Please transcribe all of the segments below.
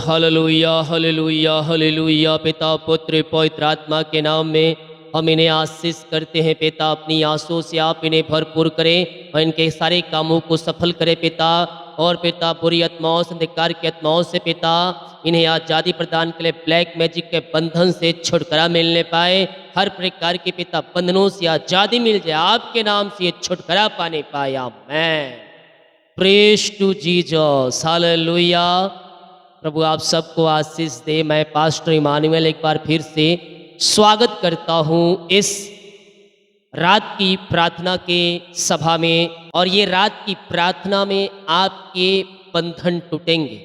Hallelujah hallelujah hallelujah. पिता पुत्र पवित्र आत्मा के नाम में हम इन्हें आशीष करते हैं पिता। अपनी आंसू से आप इन्हें भरपूर करें और इनके सारे कामों को सफल करें पिता। और पिता बुरी आत्माओं से, अंधकार की आत्माओं से पिता इन्हें आज़ादी प्रदान के लिए ब्लैक मैजिक के बंधन से छुटकारा मिलने पाए। हर प्रकार के पिता बंधनों से आज़ादी मिल जाए, आपके नाम से ये छुटकारा पाने पाए। Amen. Praise to Jesus. Hallelujah. प्रभु आप सबको आशीष दे। मैं पास्टर इमानुएल एक बार फिर से स्वागत करता हूँ इस रात की प्रार्थना के सभा में। और ये रात की प्रार्थना में आपके बंधन टूटेंगे,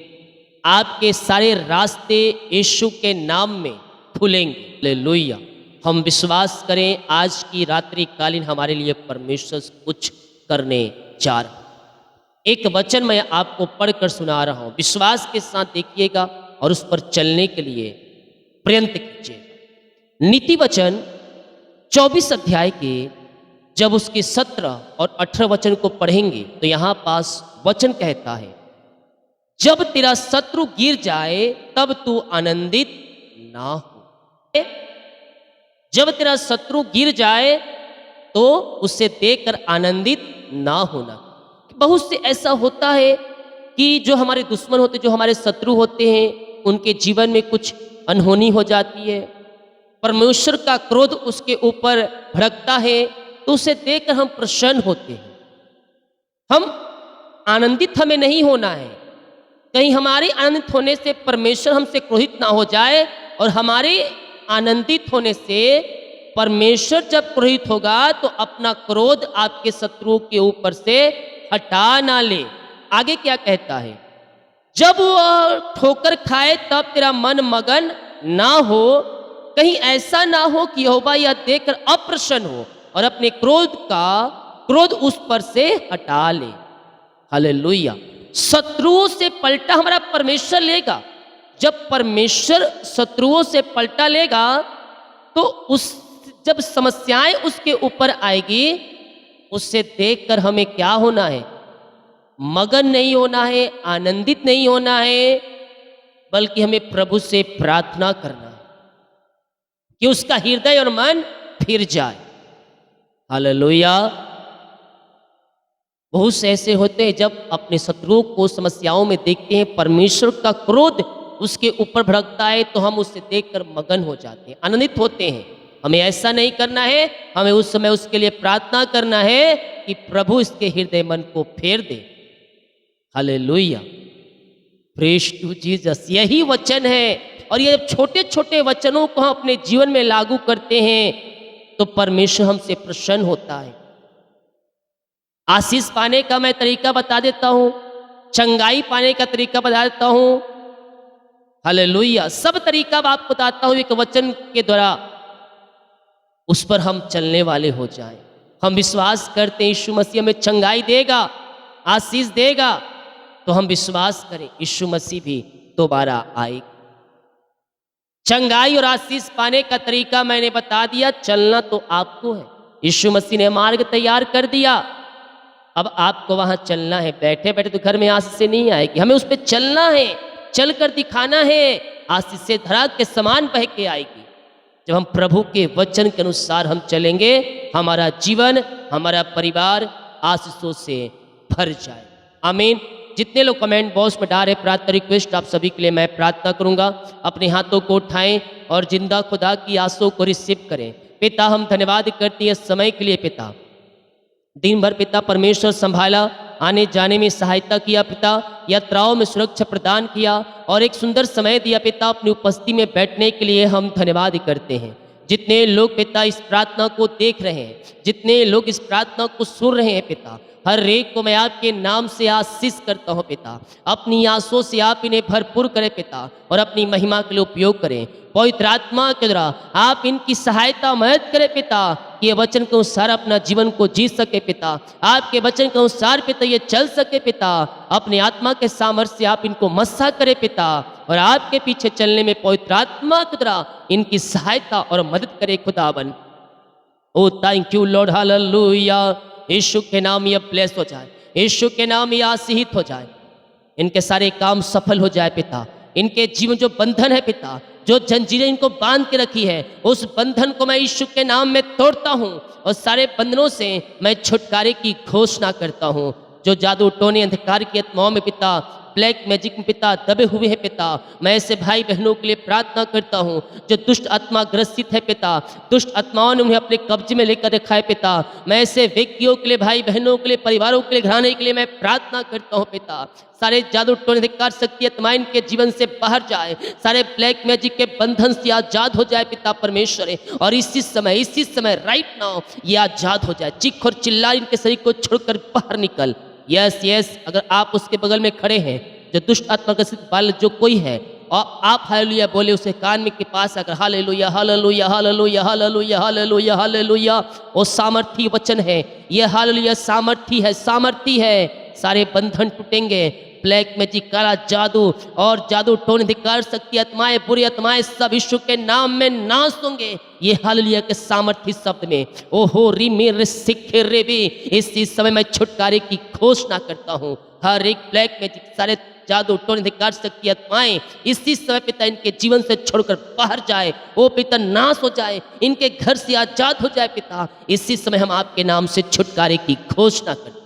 आपके सारे रास्ते यीशु के नाम में खुलेंगे। हालेलुया। हम विश्वास करें आज की रात्रि कालीन हमारे लिए परमेश्वर कुछ करने जा रहा है। एक वचन मैं आपको पढ़कर सुना रहा हूं, विश्वास के साथ देखिएगा और उस पर चलने के लिए प्रयत्न कीजिएगा। नीति वचन 24 अध्याय के जब उसके 17 और 18 वचन को पढ़ेंगे तो यहां पास वचन कहता है, जब तेरा शत्रु गिर जाए तब तू आनंदित ना हो। जब तेरा शत्रु गिर जाए तो उसे देखकर आनंदित ना होना। बहुत से ऐसा होता है कि जो हमारे दुश्मन होते, जो हमारे शत्रु होते हैं, उनके जीवन में कुछ अनहोनी हो जाती है, परमेश्वर का क्रोध उसके ऊपर भड़कता है, तो उसे देखकर हम प्रसन्न होते हैं। हम आनंदित हमें नहीं होना है। कहीं हमारे आनंदित होने से परमेश्वर हमसे क्रोधित ना हो जाए, और हमारे आनंदित होने से परमेश्वर जब क्रोधित होगा तो अपना क्रोध आपके शत्रुओं के ऊपर से हटा ना ले। आगे क्या कहता है, जब वह ठोकर खाए तब तेरा मन मगन ना हो। कहीं ऐसा ना हो कि यहोवा यह देखकर अप्रसन्न हो और अपने क्रोध उस पर से हटा ले। हालेलुया। शत्रुओं से पलटा हमारा परमेश्वर लेगा। जब परमेश्वर शत्रुओं से पलटा लेगा तो जब समस्याएं उसके ऊपर आएगी, उससे देखकर हमें क्या होना है, मगन नहीं होना है, आनंदित नहीं होना है, बल्कि हमें प्रभु से प्रार्थना करना है कि उसका हृदय और मन फिर जाए। हालेलुया। बहुत से ऐसे होते हैं जब अपने शत्रुओं को समस्याओं में देखते हैं, परमेश्वर का क्रोध उसके ऊपर भड़कता है, तो हम उसे देखकर मगन हो जाते हैं, आनंदित होते हैं। हमें ऐसा नहीं करना है। हमें उस समय उसके लिए प्रार्थना करना है कि प्रभु इसके हृदय मन को फेर दे। हालेलुया। Praise to Jesus. यही वचन है, और ये छोटे छोटे वचनों को हम अपने जीवन में लागू करते हैं तो परमेश्वर हमसे प्रसन्न होता है। आशीष पाने का मैं तरीका बता देता हूं, चंगाई पाने का तरीका बता देता हूं। हालेलुया। सब तरीका आपको बताता हूं एक वचन के द्वारा, उस पर हम चलने वाले हो जाएं। हम विश्वास करते हैं यीशु मसीह हमें चंगाई देगा, आशीष देगा, तो हम विश्वास करें यीशु मसीह भी दोबारा आएगा। चंगाई और आशीष पाने का तरीका मैंने बता दिया, चलना तो आपको है। यीशु मसीह ने मार्ग तैयार कर दिया, अब आपको वहां चलना है। बैठे बैठे तो घर में आशीष से नहीं आएगी, हमें उस पर चलना है, चलकर दिखाना है। आशीष से धरा के समान बह के आएगी। जब हम प्रभु के वचन के अनुसार हम चलेंगे, हमारा जीवन, हमारा परिवार आशीषों से भर जाए। आमीन। जितने लोग कमेंट बॉक्स में डाल रहे प्रार्थना रिक्वेस्ट, आप सभी के लिए मैं प्रार्थना करूंगा। अपने हाथों को उठाएं और जिंदा खुदा की आंसू को रिसीव करें। पिता हम धन्यवाद करते हैं समय के लिए। पिता दिन भर पिता परमेश्वर संभाला, आने जाने में सहायता किया पिता, यात्राओं में सुरक्षा प्रदान किया और एक सुंदर समय दिया पिता। अपनी उपस्थिति में बैठने के लिए हम धन्यवाद करते हैं। जितने लोग पिता इस प्रार्थना को देख रहे हैं, जितने लोग इस प्रार्थना को सुन रहे हैं पिता, हर एक को मैं आपके नाम से आशीष करता हूँ पिता। अपनी आंसुओं से आप इन्हें भरपूर करें पिता, और अपनी महिमा के लिए उपयोग करें। पवित्र आत्मा के द्वारा आप इनकी सहायता मदद करें पिता, कि ये वचन के अनुसार अपना जीवन को जी सके पिता। आपके वचन के अनुसार पिता ये चल सके पिता। अपने आत्मा के सामर्थ्य से आप इनको मस्सा करें पिता, और आपके पीछे चलने में पवित्र आत्मा के द्वारा इनकी सहायता और मदद करे खुदावन। ओ थैंक यू लॉर्ड। हालेलुया। यीशु के नाम ये ब्लेस हो जाए, यीशु के नाम ये आशीषित हो जाए, इनके सारे काम सफल हो जाए पिता। इनके जीवन जो बंधन है पिता, जो जंजीरें इनको बांध के रखी है, उस बंधन को मैं यीशु के नाम में तोड़ता हूँ और सारे बंधनों से मैं छुटकारे की घोषणा करता हूँ। जो जादू टोने अंधकार की आत्माओं में पिता, ब्लैक मैजिक में पिता दबे हुए हैं पिता, मैं ऐसे भाई बहनों के लिए प्रार्थना करता हूँ जो दुष्ट आत्मा ग्रसित है पिता, दुष्ट आत्माओं ने उन्हें अपने कब्जे में लेकर रखा है पिता, मैं ऐसे व्यक्तियों के लिए, भाई बहनों के लिए, परिवारों के लिए, घराने के लिए मैं प्रार्थना करता हूँ पिता। सारे जादू टोने अधिकार शक्ति आत्माएं इनके जीवन से बाहर जाए, सारे ब्लैक मैजिक के बंधन से आजाद हो जाए पिता परमेश्वर, और इसी समय राइट नाउ ये आजाद हो जाए। चीख और चिल्ला इनके शरीर को छोड़कर बाहर निकल। यस यस, अगर आप उसके बगल में खड़े हैं जो दुष्ट आत्मा ग्रसित बालक जो कोई है, और आप हालेलुया बोले उसे कान में के पास आकर hallelujah hallelujah hallelujah hallelujah hallelujah hallelujah, वो सामर्थी वचन है, ये हालेलुया सामर्थी है, सामर्थी है। सारे बंधन टूटेंगे, ब्लैक मैजिक, काला जादू और जादू टोने अधिकार शक्ति आत्माएं, बुरी आत्माएं सब यीशु के नाम में नाश होंगे। ये हालेलुया के सामर्थी शब्द में ओहो रिमेर सिखे रे भी इस समय मैं छुटकारे की घोषणा करता हूँ। हर एक ब्लैक मैजिक, सारे जादू टोने अधिकार शक्ति आत्माएं इसी समय पिता इनके जीवन से छोड़कर बाहर जाए, वो पिता नाश हो जाए, इनके घर से आजाद हो जाए पिता। इसी समय हम आपके नाम से छुटकारे की घोषणा करते हैं।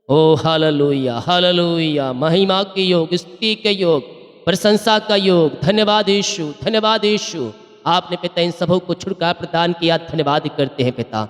ओ हालेलुया हालेलुया, महिमा के योग, स्तुति के योग, प्रशंसा का योग, धन्यवाद यीशु, धन्यवाद यीशु। आपने पिता इन सबों को छुटकारा प्रदान किया, धन्यवाद करते हैं पिता।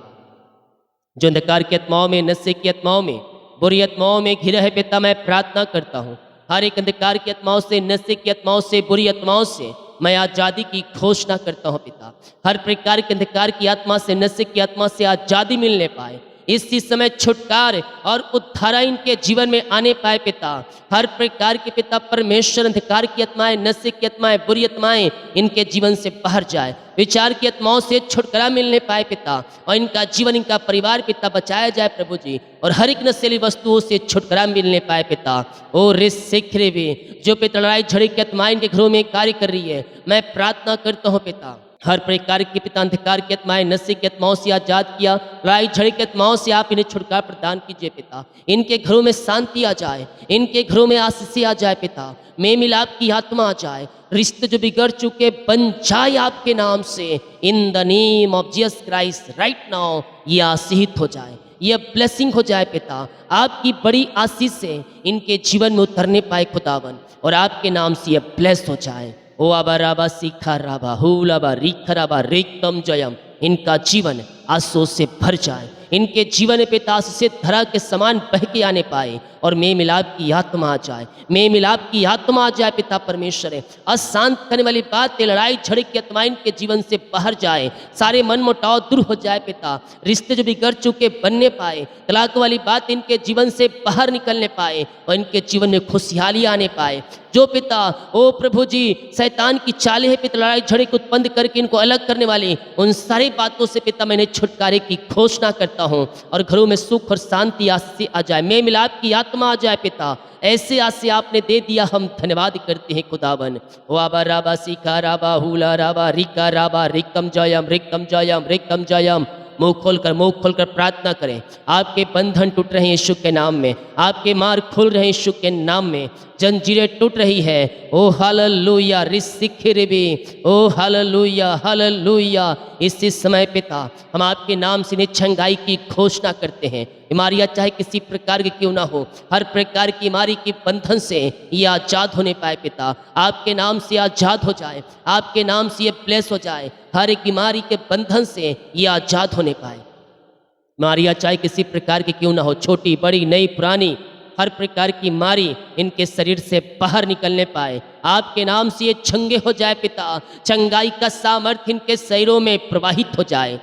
जो अंधकार की आत्माओं में, नशे की आत्माओं में, बुरी आत्माओं में घिरा है पिता, मैं प्रार्थना करता हूँ हर एक अंधकार की आत्माओं से, नशे की आत्माओं से, बुरी आत्माओं से मैं आज़ादी की घोषणा करता हूँ पिता। हर प्रकार के अंधकार की आत्मा से, नशे की आत्मा से आज़ादी मिलने पाए, इसी समय छुटकारे और उद्धार इनके जीवन में आने पाए पिता। हर प्रकार के पिता परमेश्वर अंधकार की आत्माएं, नशे की आत्माएं, बुरी आत्माएं इनके जीवन से बाहर जाए, विचार की आत्माओं से छुटकारा मिलने पाए पिता, और इनका जीवन, इनका परिवार पिता बचाया जाए प्रभु जी, और हर एक नशीली वस्तुओं से छुटकारा मिलने पाए पिता। ओ रे सिखरे भी जो पिता लड़ाई झड़ी की आत्माएं इनके घरों में कार्य कर रही है, मैं प्रार्थना करता हूँ पिता हर प्रकार के पिता अंधकार की आत्माएं, नशे की आत्माओं से आजाद किया, लड़ाई झड़ी की आत्माओं से आप इन्हें छुटकारा प्रदान कीजिए पिता। इनके घरों में शांति आ जाए, इनके घरों में आशीष आ जाए पिता, मेल मिलाप की आत्मा आ जाए, रिश्ते जो बिगड़ चुके बन जाए आपके नाम से, in the name of Jesus Christ right now ये आशीषित हो जाए, ये ब्लेसिंग हो जाए पिता। आपकी बड़ी आशीष से इनके जीवन में उतरने पाए खुदावन, और आपके नाम से ये ब्लेस हो जाए। ओ आबा राबा सीखा राबा हुलाबा रिखा राबा रेकम जयम, इनका जीवन आंसू से भर जाए, इनके जीवन पिता से धरा के समान बह के आने पाए, और मेल मिलाप की आत्मा आ जाए, मेल मिलाप की आत्मा आ जाए पिता परमेश्वर। अशांत करने वाली बात, लड़ाई झड़प की आत्मा इनके जीवन से बाहर जाए, सारे मन मुटाव दूर हो जाए पिता, रिश्ते जो बिगड़ चुके बनने पाए, तलाक वाली बात इनके जीवन से बाहर निकलने पाए, और इनके जीवन में खुशहाली आने पाए। जो पिता ओ प्रभु जी शैतान की चालें है पिता, लड़ाई झड़े को उत्पन्न करके इनको अलग करने वाली, उन सारी बातों से पिता मैंने छुटकारे की घोषणा करता हूँ, और घरों में सुख और शांति आशीष आ जाए, मेल मिलाप की आत्मा आ जाए पिता। ऐसे आसे आपने दे दिया, हम धन्यवाद करते हैं खुदावन। वाबा राबा सीखा राबा हुला राबा रिका राबा रिकम जयम रिकम जयम रिकम जयम। मुंह खोलकर प्रार्थना करें। आपके बंधन टूट रहे हैं यीशु के नाम में, आपके मार्ग खुल रहे हैं यीशु के नाम में, जंजीरें टूट रही है। ओ हालेलुया रिसिखिरबी, ओ हालेलुया हालेलुया। इसी समय पिता हम आपके नाम से निछंगाई की घोषणा करते हैं। बीमारियां चाहे किसी प्रकार की क्यों ना हो, हर प्रकार की बीमारी के बंधन से ये आजाद होने पाए पिता, आपके नाम से आजाद हो जाए, आपके नाम से ये ब्लेस हो जाए, हर एक बीमारी के बंधन से ये आजाद होने पाए। बीमारियां चाहे किसी प्रकार की क्यों ना हो, छोटी बड़ी नई पुरानी, हर प्रकार की बीमारी इनके शरीर से बाहर निकलने पाए, आपके नाम से ये छंगे हो जाए पिता, चंगाई का सामर्थ्य इनके शरीरों में प्रवाहित हो जाए।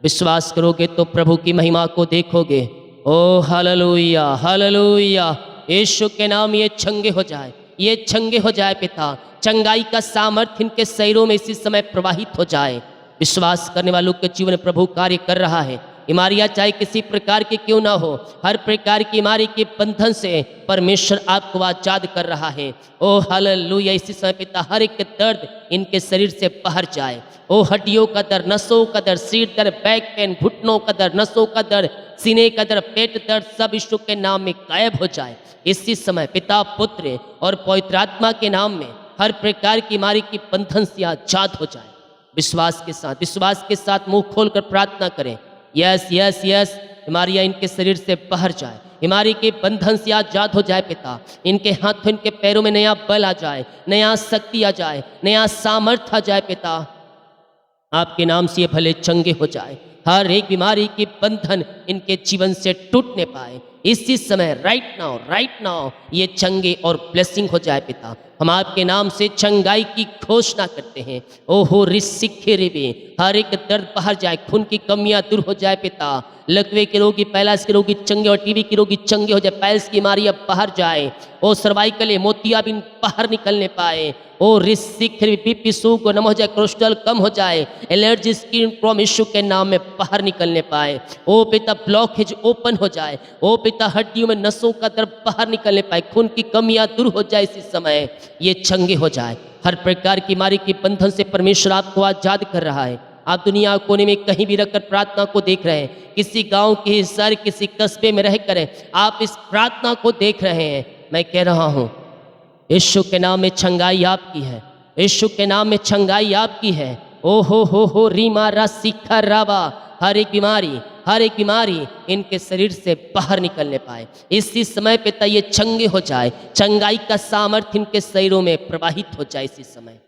विश्वास करोगे तो प्रभु की महिमा को देखोगे। ओ हालेलुया हालेलुया, यीशु के नाम ये छंगे हो जाए, ये छंगे हो जाए पिता, चंगाई का सामर्थ्य इनके शरीरों में इसी समय प्रवाहित हो जाए। विश्वास करने वालों के जीवन में प्रभु कार्य कर रहा है। बीमारियां चाहे किसी प्रकार की क्यों ना हो, हर प्रकार की बीमारी के बंधन से परमेश्वर आपको आजाद कर रहा है। ओ हालेलुया, इसी समय पिता हर एक दर्द इनके शरीर से बाहर जाए। ओ हड्डियों का दर्द, नसों का दर्द, सिर दर्द, बैक पेन, घुटनों का दर्द, नसों का दर्द, सीने का दर्द, पेट दर्द, सब यीशु के नाम में गायब हो जाए। इसी समय पिता पुत्र और पवित्र आत्मा के नाम में हर प्रकार की बीमारी की बंधन से आजाद हो जाए। विश्वास के साथ मुंह खोलकर प्रार्थना करें। यस यस यस, बीमारियां इनके शरीर से बाहर जाए, बीमारी के बंधन से आजाद हो जाए पिता। इनके हाथों इनके पैरों में नया बल आ जाए, नया शक्ति आ जाए, नया सामर्थ्य आ जाए पिता। आपके नाम से ये भले चंगे हो जाए, हर एक बीमारी की बंधन इनके जीवन से टूटने पाए। इसी समय राइट नाउ ये चंगे और ब्लेसिंग हो जाए पिता। हम आपके नाम से चंगाई की घोषणा करते हैं। ओहो रिसिखे रेबे, हर एक दर्द बाहर जाए, खून की कमियां दूर हो जाए पिता। लकवे के रोगी, पैलास के रोगी चंगे और टीबी के रोगी चंगे हो जाए, पाइल्स की बीमारियां बाहर जाए। ओ सर्वाइकल मोतियाबिंद बाहर निकलने पाए। ओ रिसिख बीपी शुगर नम हो जाए, कोलेस्ट्रॉल कम हो जाए, एलर्जी स्किन प्रॉब्लम यीशु के नाम में बाहर निकलने पाए। ओ पिता ब्लॉकेज ओपन हो जाए। ओ पिता हड्डियों में नसों का दर्द बाहर निकलने पाए, खून की कमियां दूर हो जाए। इसी समय ये चंगे हो जाए। हर प्रकार की बीमारी के बंधन से परमेश्वर आपको आजाद कर रहा है। आप दुनिया कोने में कहीं भी रखकर प्रार्थना को देख रहे हैं, किसी गांव के शहर किसी कस्बे में रह कर आप इस प्रार्थना को देख रहे हैं। मैं कह रहा हूँ यीशु के नाम में चंगाई आपकी है, यीशु के नाम में चंगाई आपकी है। ओ हो रीमा रा सीखा रावा, हर एक बीमारी इनके शरीर से बाहर निकलने पाए। इसी समय पिता ये चंगे हो जाए, चंगाई का सामर्थ्य इनके शरीरों में प्रवाहित हो जाए। इसी समय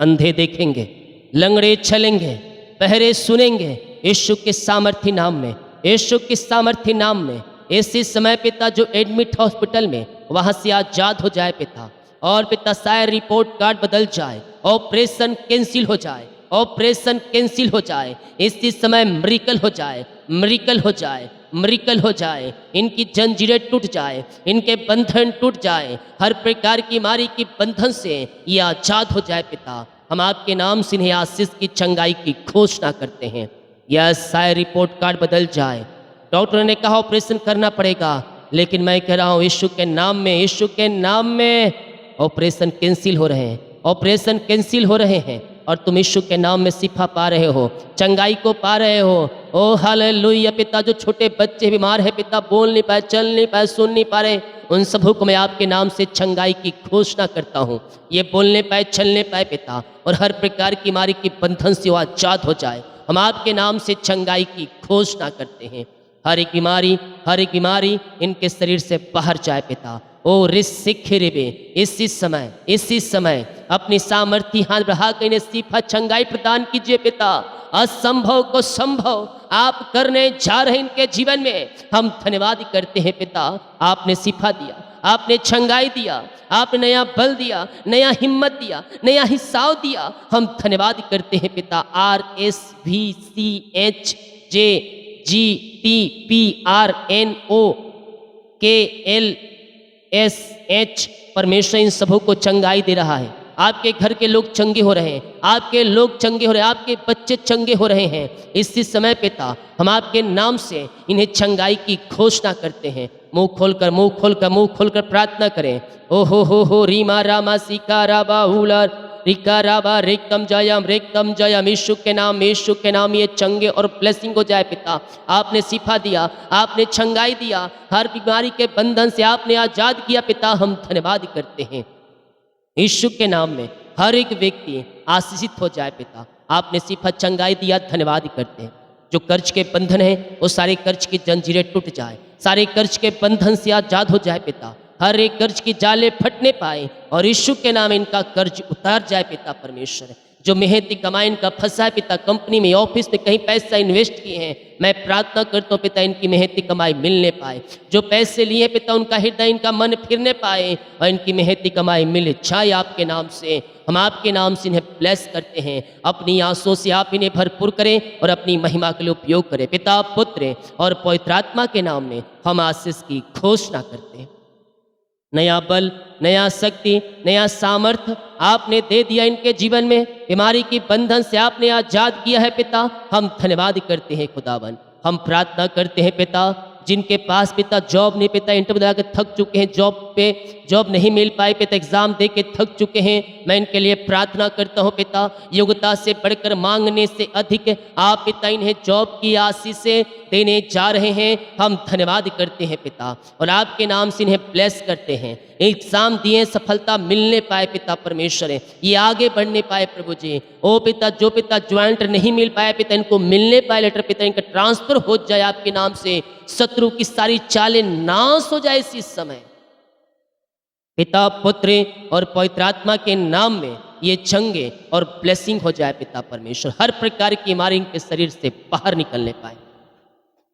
अंधे देखेंगे, लंगड़े चलेंगे, बहरे सुनेंगे, यीशु के सामर्थ्य नाम में, यीशु के सामर्थ्य नाम में। इसी समय पिता जो एडमिट हॉस्पिटल में वहां से आजाद हो जाए पिता। और पिता शायद रिपोर्ट कार्ड बदल जाए, ऑपरेशन कैंसिल हो जाए, ऑपरेशन कैंसिल हो जाए। इसी समय मरिकल हो जाए, मरिकल हो जाए, मरिकल हो जाए। इनकी जंजीरें टूट जाए, इनके बंधन टूट जाए, हर प्रकार की बीमारी की बंधन से ये आजाद हो जाए पिता। हम आपके नाम से इन्हें आशीष की चंगाई की घोषणा करते हैं। यह शायद रिपोर्ट कार्ड बदल जाए, डॉक्टर ने कहा ऑपरेशन करना पड़ेगा, लेकिन मैं कह रहा हूँ यीशु के नाम में, यीशु के नाम में ऑपरेशन कैंसिल हो रहे हैं, ऑपरेशन कैंसिल हो रहे हैं। और तुम यीशु के नाम में शिफा पा रहे हो, चंगाई को पा रहे हो। ओ हालेलुया पिता, जो छोटे बच्चे बीमार है पिता, बोल नहीं पाए, चल नहीं पाए, सुन नहीं पा रहे, उन सबों को मैं आपके नाम से चंगाई की घोषणा करता हूँ। ये बोलने पाए, चलने पाए पिता, और हर प्रकार की बीमारी की बंधन से वो आजाद हो जाए। हम आपके नाम से चंगाई की घोषणा करते हैं। हर एक बीमारी इनके शरीर से बाहर जाए पिता। ओ रिसिखिरिबे, इसी समय अपनी सामर्थ्य हाथ बढ़ा कर इन्हें शिफा चंगाई प्रदान कीजिए पिता। असंभव को संभव आप करने जा रहे इनके जीवन में। हम धन्यवाद करते हैं पिता, आपने शिफा दिया, आपने चंगाई दिया, आपने नया बल दिया, नया हिम्मत दिया, नया हिस्साव दिया। हम धन्यवाद करते हैं पिता। RSVCHJGPRNOKLSH परमेश्वर इन सबों को चंगाई दे रहा है। आपके घर के लोग चंगे हो रहे हैं, आपके लोग चंगे हो रहे हैं, आपके बच्चे चंगे हो रहे हैं। इसी समय पिता हम आपके नाम से इन्हें चंगाई की घोषणा करते हैं। मुंह खोलकर प्रार्थना करें। ओ हो रीमा रामा सीका राबा हुलर रिका राबा रेकम जयम। यीशु के नाम ये चंगे और ब्लेसिंग हो जाए पिता। आपने शिफा दिया, आपने चंगाई दिया, हर बीमारी के बंधन से आपने आजाद किया पिता। हम धन्यवाद करते हैं। यीशु के नाम में हर एक व्यक्ति आशीषित हो जाए पिता। आपने शिफा चंगाई दिया, धन्यवाद करते हैं। जो कर्ज के बंधन है वो सारे कर्ज की जंजीरें टूट जाए, सारे कर्ज के बंधन से आजाद हो जाए पिता। हर एक कर्ज की जाले फटने पाए और यीशु के नाम इनका कर्ज उतार जाए पिता। परमेश्वर जो मेहनती कमाई इनका फंसा है पिता, कंपनी में, ऑफिस में कहीं पैसा इन्वेस्ट किए हैं, मैं प्रार्थना करता हूँ पिता इनकी मेहनती कमाई मिलने पाए। जो पैसे लिए पिता उनका हृदय, इनका मन फिरने पाए और इनकी मेहनती कमाई मिले जाए आपके नाम से। हम आपके नाम से इन्हें ब्लेस करते हैं। अपनी आंसुओं से आप इन्हें भरपूर करें और अपनी महिमा के लिए उपयोग करें। पिता, पुत्र और पवित्र आत्मा के नाम में हम आशीष की घोषणा करते हैं। नया बल, नया शक्ति, नया सामर्थ्य आपने दे दिया इनके जीवन में। बीमारी की बंधन से आपने आजाद किया है पिता। हम धन्यवाद करते हैं खुदावन। हम प्रार्थना करते हैं पिता, जिनके पास पिता जॉब नहीं, पिता इंटरव्यू दे के थक चुके हैं, जॉब नहीं मिल पाई पिता, एग्जाम दे के थक चुके हैं, मैं इनके लिए प्रार्थना करता हूँ पिता, योग्यता से बढ़कर मांगने से अधिक आप पिता इन्हें जॉब की आशीष से देने जा रहे हैं। हम धन्यवाद करते हैं पिता, और आपके नाम से इन्हें ब्लेस करते हैं। एग्जाम दिए, सफलता मिलने पाए पिता परमेश्वर, ये आगे बढ़ने पाए प्रभु जी। ओ पिता, जो पिता ज्वाइंट नहीं मिल पाया पिता, इनको मिलने पाए लेटर पिता, इनका ट्रांसफर हो जाए आपके नाम से, शत्रु की सारी चालें नाश हो जाए इसी समय पिता, पुत्र और पवित्र आत्मा के नाम में ये जंगे और ब्लेसिंग हो जाए पिता परमेश्वर, हर प्रकार की बीमारी इनके शरीर से बाहर निकलने पाए।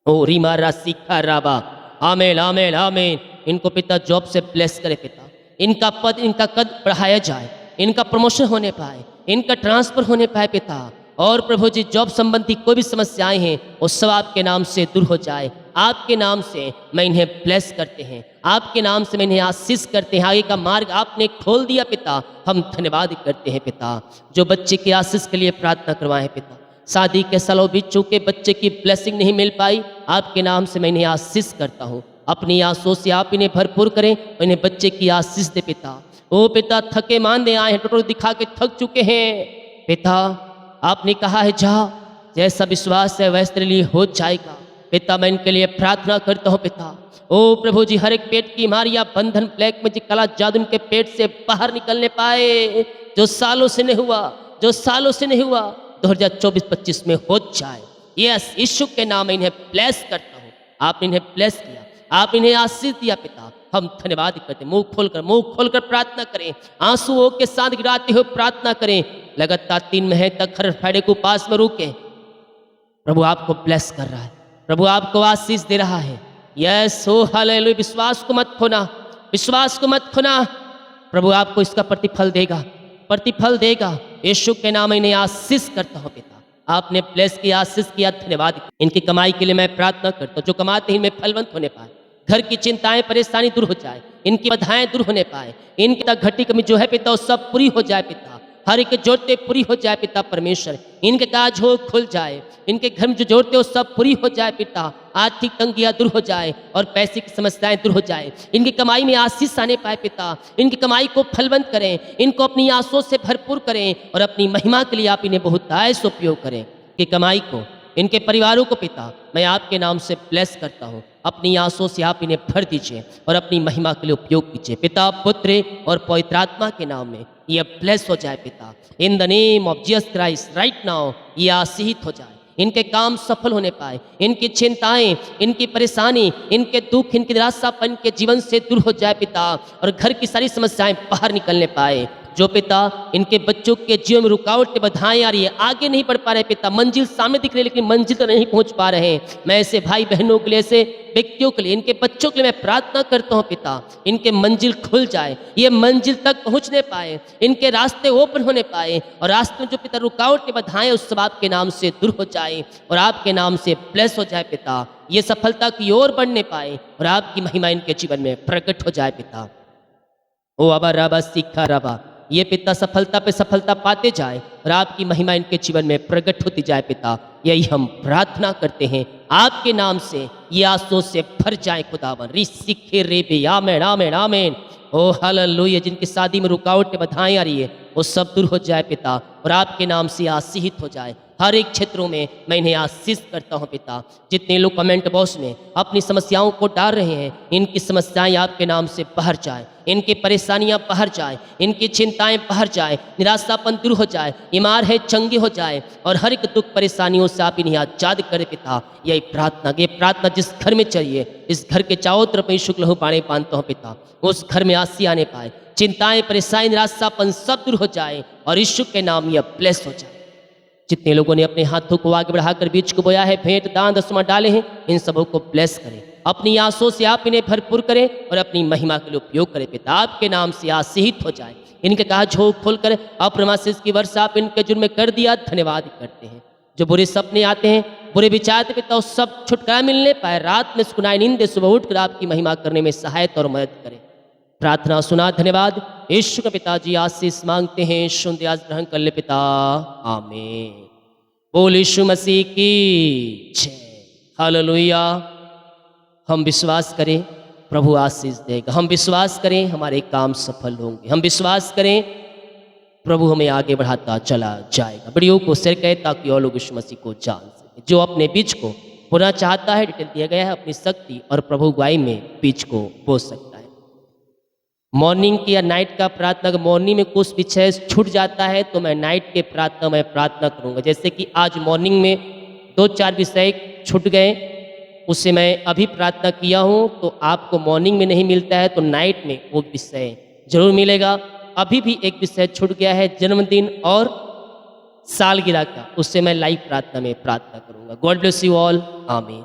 ओ रीमा रासिका राबा, आमेन आमेन आमेन। इनको पिता जॉब से ब्लेस करे पिता, इनका पद, इनका कद बढ़ाया जाए, इनका प्रमोशन होने पाए, इनका ट्रांसफर होने पाए पिता। और प्रभु जी, जॉब संबंधी कोई भी समस्याएं हैं वो सब आपके नाम से दूर हो जाए। आपके नाम से मैं इन्हें ब्लेस करते हैं, आपके नाम से मैं इन्हें आशीष करते हैं। आगे का मार्ग आपने खोल दिया पिता, हम धन्यवाद करते हैं पिता। जो बच्चे की आशीष के लिए प्रार्थना करवाएं पिता, शादी के सालों बीत चुके, बच्चे की ब्लेसिंग नहीं मिल पाई, आपके नाम से मैं इन्हें आशीष करता हूँ। अपनी आंसुओं से आप इन्हें भरपूर करें और इन्हें बच्चे की आशीष दे पिता। ओ पिता, थके मांदे आए हैं, टोटो दिखा के थक चुके हैं पिता, आपने कहा है जा, जैसा विश्वास है वैसे तेरे लिए हो जाएगा पिता। मैं इनके लिए प्रार्थना करता हूँ पिता। ओ प्रभु जी, हर एक पेट की बीमारियां, बंधन, ब्लैक मैजिक, कला जादू इनके पेट से बाहर निकलने पाए, जो सालों से नहीं हुआ, जो सालों से नहीं हुआ, 2024-25 में हो जाए। यस, यीशु के नाम में इन्हें ब्लेस करता हूँ। आपने इन्हें ब्लेस किया, आप इन्हें आशीष दिया पिता, हम धन्यवाद करते। मुंह खोलकर प्रार्थना करें, आंसुओं के साथ गिराते हुए प्रार्थना करें। लगातार 3 महीने तक हर फ्राइडे को उपास में रुके, प्रभु आपको ब्लेस कर रहा है, प्रभु आपको आशीष दे रहा है। यस, हो हालेलुया। विश्वास को मत खोना, विश्वास को मत खोना, प्रभु आपको इसका प्रतिफल देगा, प्रतिफल देगा। यीशु के नाम में इन्हें आशीष करता हूँ पिता, आपने ब्लेस किया, आशीष किया, धन्यवाद। इनकी कमाई के लिए मैं प्रार्थना करता हूँ, जो कमाते हैं इनमें फलवंत होने पाए, घर की चिंताएं परेशानी दूर हो जाए, इनकी बाधाएं दूर होने पाए, इनकी घटी कमी जो है पिता वो सब पूरी हो जाए पिता, हर एक जरूरतें पूरी हो जाए पिता परमेश्वर, इनके काज हो खुल जाए, इनके घर में जो जरूरतें हो सब पूरी हो जाए पिता, आर्थिक तंगियां दूर हो जाए और पैसे की समस्याएं दूर हो जाए, इनकी कमाई में आशीष आने पाए पिता, इनकी कमाई को फलवंत करें, इनको अपनी आंसुओं से भरपूर करें और अपनी महिमा के लिए आप इन्हें बहुतायत से उपयोग करें। कि कमाई को, इनके परिवारों को पिता मैं आपके नाम से ब्लेस करता हूँ, अपनी आंसुओं से आप इन्हें भर दीजिए और अपनी महिमा के लिए उपयोग कीजिए पिता, पुत्र और पवित्र आत्मा के नाम में ये ब्लेस हो जाए पिता। In the name of Jesus Christ right now ये आशीषित हो जाए, इनके काम सफल होने पाए, इनकी चिंताएं, इनकी परेशानी, इनके दुख, इनकी निराशापन इनके जीवन से दूर हो जाए पिता, और घर की सारी समस्याएं बाहर निकलने पाए। जो पिता इनके बच्चों के जीवन में रुकावटें, बाधाएं आ रही है, आगे नहीं बढ़ पा रहे पिता, मंजिल सामने दिख रही है लेकिन मंजिल तो नहीं पहुंच पा रहे हैं, मैं ऐसे भाई बहनों के लिए, ऐसे व्यक्तियों के लिए, इनके बच्चों के लिए मैं प्रार्थना करता हूँ पिता, इनके मंजिल खुल जाए, ये मंजिल तक पहुंचने पाए, इनके रास्ते ओपन होने पाए और रास्ते में जो पिता रुकावटें, बाधाएं उस सब आपके नाम से दूर हो जाए और आपके नाम से ब्लेस हो जाए पिता, ये सफलता की ओर बढ़ने पाए और आपकी महिमा इनके जीवन में प्रकट हो जाए पिता। ओ अबा रबा सीखा रबा, ये पिता सफलता पे सफलता पाते जाए और आपकी महिमा इनके जीवन में प्रकट होती जाए पिता, यही हम प्रार्थना करते हैं आपके नाम से, ये आंसुओं से भर जाए खुदावन। रिसिखे रेबे आमेन आमेन आमेन। ओ हालेलुया। जिनकी शादी में रुकावटें, बाधाएं आ रही है वो सब दूर हो जाए पिता और आपके नाम से आशीषित हो जाए। हर एक क्षेत्रों में मैं इन्हें आशीष करता हूँ पिता। जितने लोग कमेंट बॉक्स में अपनी समस्याओं को डाल रहे हैं, इनकी समस्याएं आपके नाम से बाहर जाए, इनकी परेशानियां बाहर जाए, इनकी चिंताएं बाहर जाए, निराशापन दूर हो जाए, बीमार है चंगी हो जाए और हर एक दुख परेशानियों से आप इन्हें आजाद करें पिता। यही प्रार्थना, ये प्रार्थना जिस घर में चाहिए, इस घर के चारों तरफ मैं शुक्ल हो बाणे बांधता हूँ पिता, उस घर में आसी आने पाए, चिंताएं, परेशानी, निराशापन सब दूर हो जाए और यीशु के नाम यह ब्लेस हो जाए। जितने लोगों ने अपने हाथों को आगे बढ़ाकर बीज को बोया है, भेंट, दान, दसवां डाले हैं, इन सबों को ब्लेस करें, अपनी आंसुओं से आप इन्हें भरपूर करें और अपनी महिमा के लिए उपयोग करें पिता। आपके नाम से आशीषित हो जाए। इनके कहा झोंक खोलकर अप्रमाशीष की वर्षा आप इनके जुर्म में कर दिया, धन्यवाद करते हैं। जो बुरे सपने आते हैं, बुरे विचार पिता, उस सब छुटकारा मिलने पाए, रात में सुनाई नींद, सुबह उठकर आपकी महिमा करने में सहायता और मदद करें। प्रार्थना सुना, धन्यवाद। यीशु का पिताजी आशीष मांगते हैं, सुन आज ग्रहण कर ले पिता, आमीन। बोल यीशु मसीह की जय। हालेलुया। हम विश्वास करें, प्रभु आशीष देगा। हम विश्वास करें, हमारे काम सफल होंगे। हम विश्वास करें, प्रभु हमें आगे बढ़ाता चला जाएगा। वीडियो को शेयर करें ताकि और लोग यीशु मसीह को जान सके। जो अपने बीज को बोना चाहता है, डिटेल दिया गया है, अपनी शक्ति और प्रभु अगुवाई में बीज को बो सकता है। मॉर्निंग की या नाइट का प्रार्थना, अगर मॉर्निंग में कुछ विषय छूट जाता है तो मैं नाइट के प्रार्थना में प्रार्थना करूंगा। जैसे कि आज मॉर्निंग में 2-4 विषय छूट गए, उससे मैं अभी प्रार्थना किया हूँ, तो आपको मॉर्निंग में नहीं मिलता है तो नाइट में वो विषय जरूर मिलेगा। अभी भी एक विषय छूट गया है, जन्मदिन और सालगिरह का, उससे मैं लाइव प्रार्थना में प्रार्थना करूंगा। गॉड ब्लेस यू ऑल, आमीन।